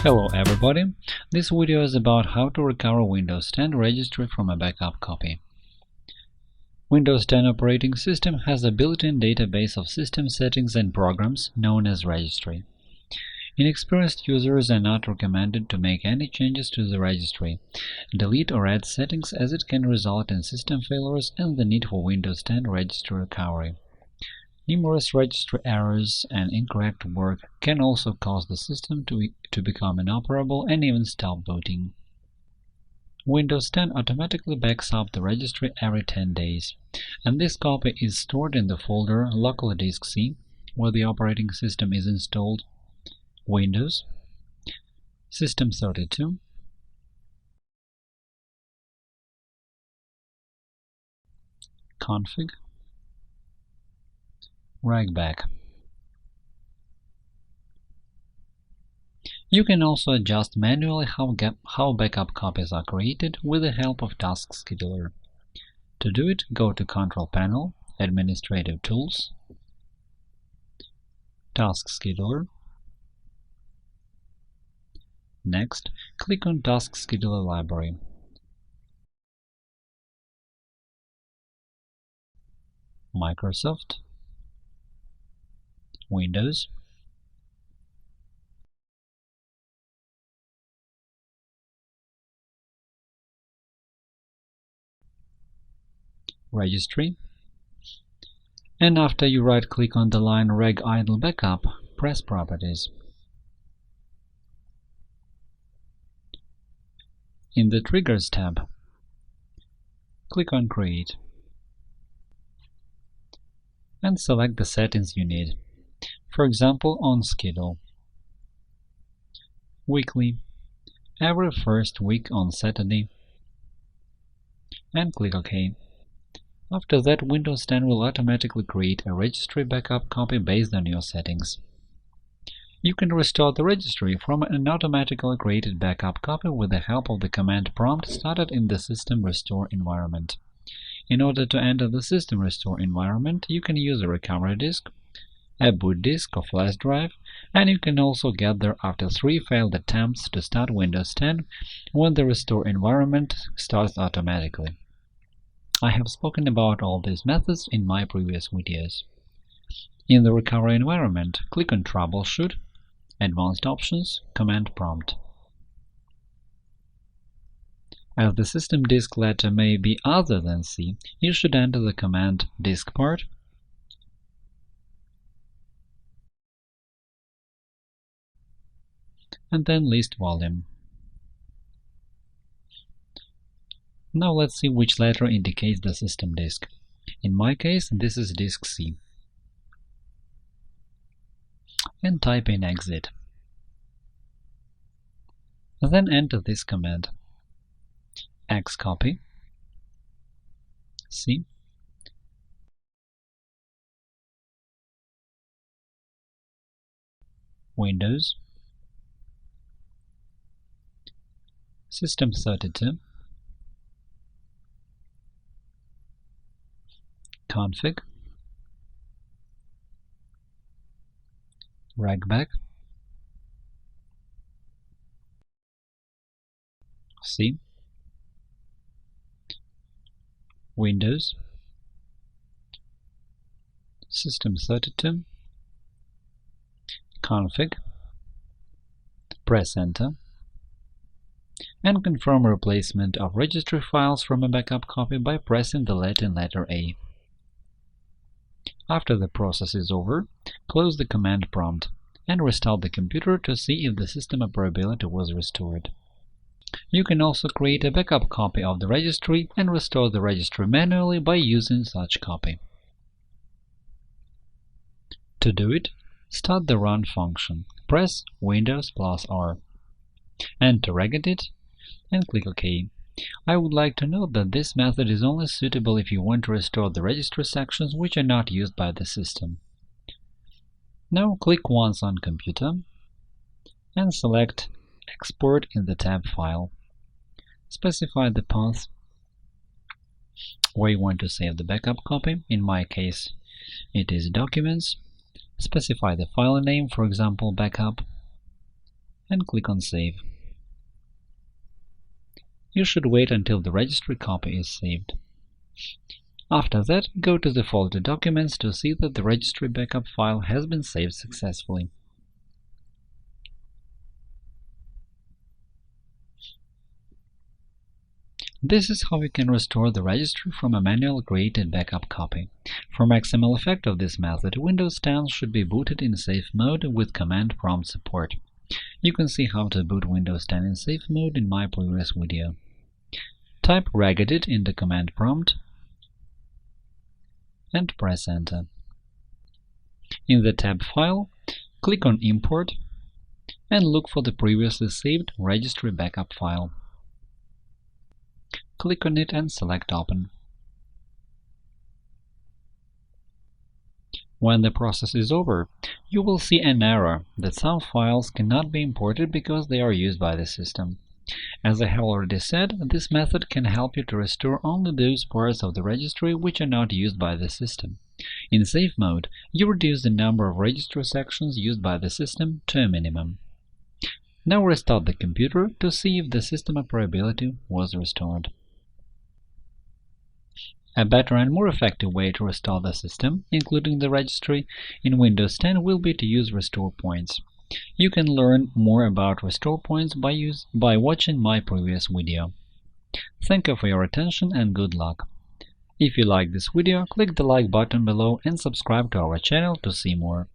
Hello everybody! This video is about how to recover Windows 10 registry from a backup copy. Windows 10 operating system has a built-in database of system settings and programs known as Registry. Inexperienced users are not recommended to make any changes to the registry, delete or add settings, as it can result in system failures and the need for Windows 10 registry recovery. Numerous registry errors and incorrect work can also cause the system to become inoperable and even stop booting. Windows 10 automatically backs up the registry every 10 days, and this copy is stored in the folder Local Disk C, where the operating system is installed, Windows, System32, Config, Regback. You can also adjust manually how backup copies are created with the help of Task Scheduler. To do it, go to Control Panel, Administrative Tools, Task Scheduler. Next, click on Task Scheduler Library. Microsoft, Windows, Registry, and after you right-click on the line RegIdleBackup, press Properties. In the Triggers tab, click on Create and select the settings you need. For example, on Schedule, Weekly, every first week on Saturday, and click OK. After that, Windows 10 will automatically create a registry backup copy based on your settings. You can restore the registry from an automatically created backup copy with the help of the command prompt started in the System Restore environment. In order to enter the System Restore environment, you can use a recovery disk, a boot disk or flash drive, and you can also get there after 3 failed attempts to start Windows 10 when the Restore environment starts automatically. I have spoken about all these methods in my previous videos. In the recovery environment, click on Troubleshoot, Advanced Options, Command Prompt. As the system disk letter may be other than C, you should enter the command diskpart and then list volume. Now let's see which letter indicates the system disk. In my case, this is disk C. And type in exit. Then enter this command: xcopy C Windows System32 Config Regback C Windows System32 Config, press Enter, and confirm replacement of registry files from a backup copy by pressing the Latin letter A. After the process is over, close the command prompt and restart the computer to see if the system operability was restored. You can also create a backup copy of the registry and restore the registry manually by using such copy. To do it, start the Run function, press Windows+R, enter Regedit, and click OK. I would like to note that this method is only suitable if you want to restore the registry sections which are not used by the system. Now click once on Computer and select Export in the tab File. Specify the path where you want to save the backup copy. In my case, it is Documents. Specify the file name, for example, backup, and click on Save. You should wait until the registry copy is saved. After that, go to the folder Documents to see that the registry backup file has been saved successfully. This is how you can restore the registry from a manually created backup copy. For maximal effect of this method, Windows 10 should be booted in safe mode with command prompt support. You can see how to boot Windows 10 in safe mode in my previous video. Type Regedit in the command prompt and press Enter. In the tab File, click on Import and look for the previously saved registry backup file. Click on it and select Open. When the process is over, you will see an error that some files cannot be imported because they are used by the system. As I have already said, this method can help you to restore only those parts of the registry which are not used by the system. In safe mode, you reduce the number of registry sections used by the system to a minimum. Now restart the computer to see if the system operability was restored. A better and more effective way to restore the system, including the registry, in Windows 10 will be to use restore points. You can learn more about restore points by watching my previous video. Thank you for your attention and good luck. If you like this video, click the like button below and subscribe to our channel to see more.